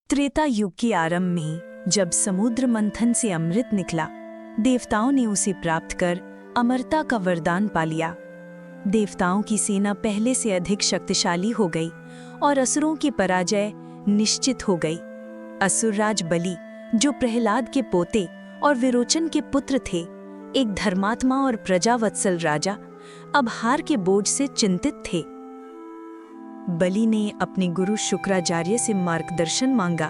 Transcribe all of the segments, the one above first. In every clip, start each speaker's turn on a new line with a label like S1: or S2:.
S1: त्रेता युग के आरंभ में जब समुद्र मंथन से अमृत निकला, देवताओं ने उसे प्राप्त कर अमरता का वरदान पा लिया। देवताओं की सेना पहले से अधिक शक्तिशाली हो गई और असुरों की पराजय निश्चित हो गई। असुरराज बलि, जो प्रहलाद के पोते और विरोचन के पुत्र थे, एक धर्मात्मा और प्रजावत्सल राजा, अब हार के बोझ से चिंतित थे। बलि ने अपने गुरु शुक्राचार्य से मार्गदर्शन मांगा।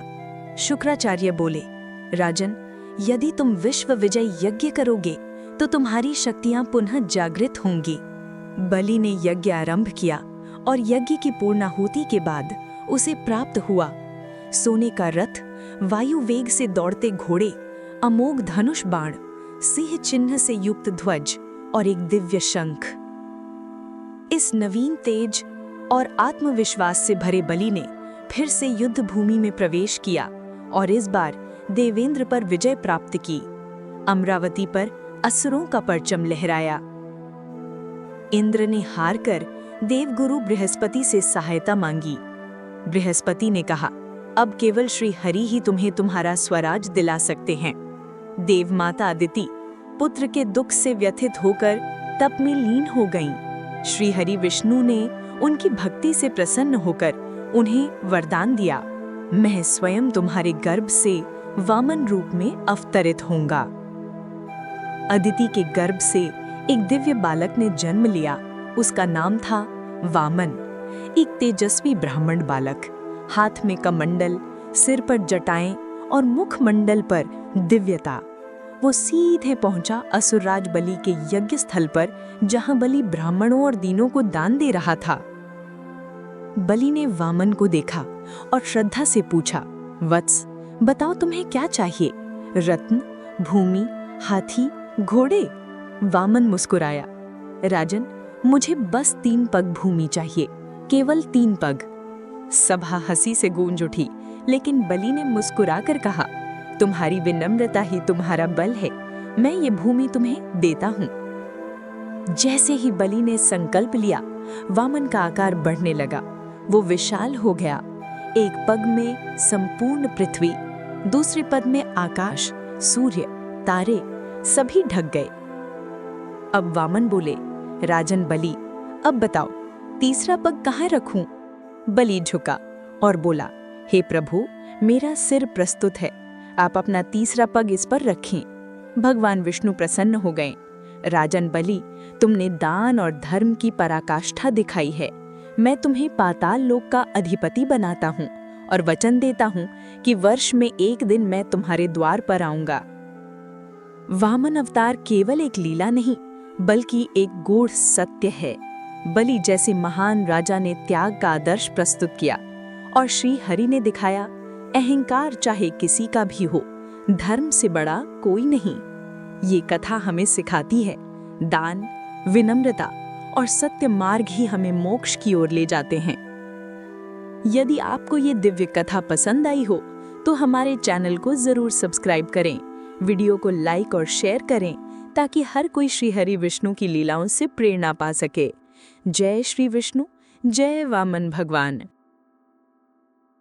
S1: शुक्राचार्य बोले, राजन, यदि तुम विश्व विजय यज्ञ करोगे तो तुम्हारी शक्तियां पुनः जागृत होंगी। बलि ने यज्ञ आरंभ किया और यज्ञ की पूर्णाहुति के बाद उसे प्राप्त हुआ सोने का रथ, वायु वेग से दौड़ते घोड़े, अमोघ धनुष बाण, सिंह चिन्ह से युक्त ध्वज और एक दिव्य शंख। इस नवीन तेज और आत्मविश्वास से भरे बलि ने फिर से युद्ध भूमि में प्रवेश किया और इस बार देवेंद्र पर विजय प्राप्त की। अमरावती पर असुरों का परचम लहराया। इंद्र ने हार कर देवगुरु बृहस्पति से सहायता मांगी। बृहस्पति ने कहा, अब केवल श्री हरि ही तुम्हें तुम्हारा स्वराज दिला सकते हैं। देवमाता अदिति पुत्र के दुख से व्यथित होकर तप में लीन हो गईं। श्री हरि विष्णु ने उनकी भक्ति से प्रसन्न होकर उन्हें वरदान दिया, मैं स्वयं तुम्हारे गर्भ से वामन रूप में अवतरित होऊंगा। अदिति के गर्भ से एक दिव्य बालक ने जन्म लिया। उसका नाम था वामन, एक तेजस्वी ब्राह्मण बालक। हाथ में कमंडल, सिर पर जटाएं और मुखमंडल पर दिव्यता। वो सीधे पहुंचा असुरराज बलि के यज्ञ स्थल पर, जहां बलि ब्राह्मणों और दीनों को दान दे रहा था। बलि ने वामन को देखा और श्रद्धा से पूछा, वत्स, बताओ तुम्हें क्या चाहिए? रत्न, भूमि, हाथी, घोड़े? वामन मुस्कुराया, राजन, मुझे बस 3 पग भूमि चाहिए, केवल 3 पग। सभा हंसी से गूंज उठी, लेकिन बलि ने मुस्कुराकर कहा, तुम्हारी विनम्रता ही तुम्हारा बल है, मैं ये भूमि तुम्हें देता हूं। जैसे ही बलि ने संकल्प लिया, वामन का आकार बढ़ने लगा। वो विशाल हो गया। एक पग में संपूर्ण पृथ्वी, दूसरे पग में आकाश, सूर्य, तारे सभी ढक गए। अब वामन बोले, राजन बलि, अब बताओ तीसरा पग कहाँ रखूं? बलि झुका और बोला, हे प्रभु, मेरा सिर प्रस्तुत है, आप अपना तीसरा पग इस पर रखें। भगवान विष्णु प्रसन्न हो गए। राजन बलि, तुमने दान और धर्म की पराकाष्ठा दिखाई है। मैं तुम्हें पाताल लोक का अधिपति बनाता हूँ और वचन देता हूँ कि वर्ष में एक दिन मैं तुम्हारे द्वार पर आऊंगा। वामन अवतार केवल एक लीला नहीं, बल्कि एक गूढ़ सत्य है। बलि जैसे महान राजा ने त्याग का आदर्श प्रस्तुत किया और श्री हरि ने दिखाया, अहंकार चाहे किसी का भी हो, धर्म से बड़ा कोई नहीं। ये कथा हमें सिखाती है, दान, विनम्रता और सत्य मार्ग ही हमें मोक्ष की ओर ले जाते हैं। यदि आपको ये दिव्य कथा पसंद आई हो तो हमारे चैनल को जरूर सब्सक्राइब करें, वीडियो को लाइक और शेयर करें, ताकि हर कोई श्री हरि विष्णु की लीलाओं से प्रेरणा पा सके। जय श्री विष्णु, जय वामन भगवान।